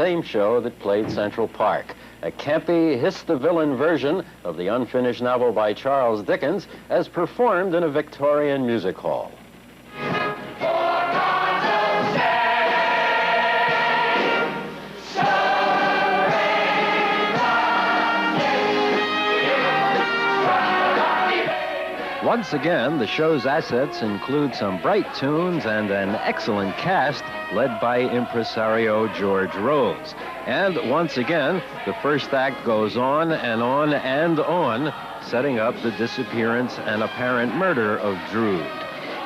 same show that played Central Park. A campy, hiss-the-villain version of the unfinished novel by Charles Dickens as performed in a Victorian music hall. Once again, the show's assets include some bright tunes and an excellent cast led by impresario George Rose. And once again, the first act goes on and on and on, setting up the disappearance and apparent murder of Drood.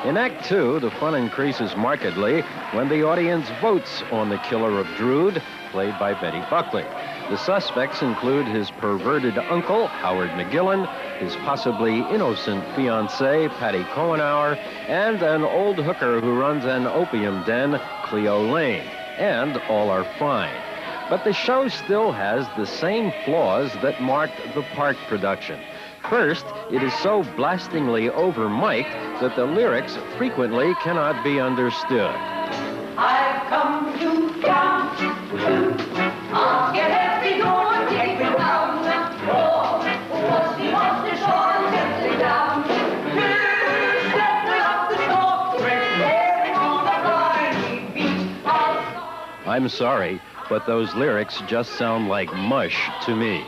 In Act 2, the fun increases markedly when the audience votes on the killer of Drood, played by Betty Buckley. The suspects include his perverted uncle, Howard McGillen, his possibly innocent fiancée, Patty Cohenauer, and an old hooker who runs an opium den, Cleo Lane. And all are fine. But the show still has the same flaws that marked the Park production. First, it is so blastingly over-mic'd that the lyrics frequently cannot be understood. I've come to town. I'll get every door and take me down. Oh, what's the shore gets me down. Here's stepping up the shore, preparing on a briny beach. I'm sorry, but those lyrics just sound like mush to me.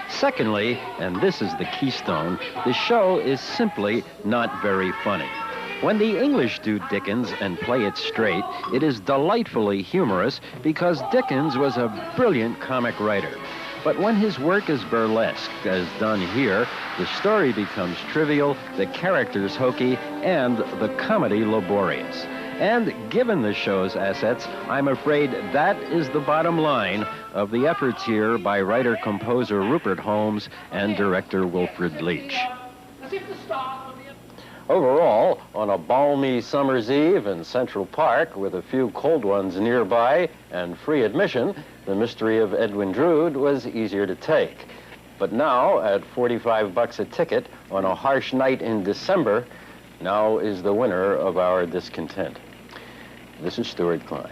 Secondly, and this is the keystone, the show is simply not very funny. When the English do Dickens and play it straight, it is delightfully humorous because Dickens was a brilliant comic writer. But when his work is burlesque, as done here, the story becomes trivial, the characters hokey, and the comedy laborious. And given the show's assets, I'm afraid that is the bottom line of the efforts here by writer-composer Rupert Holmes and director Wilfrid Leach. Overall, on a balmy summer's eve in Central Park with a few cold ones nearby and free admission, The Mystery of Edwin Drood was easier to take. But now, at $45 a ticket on a harsh night in December, now is the winner of our discontent. This is Stewart Klein.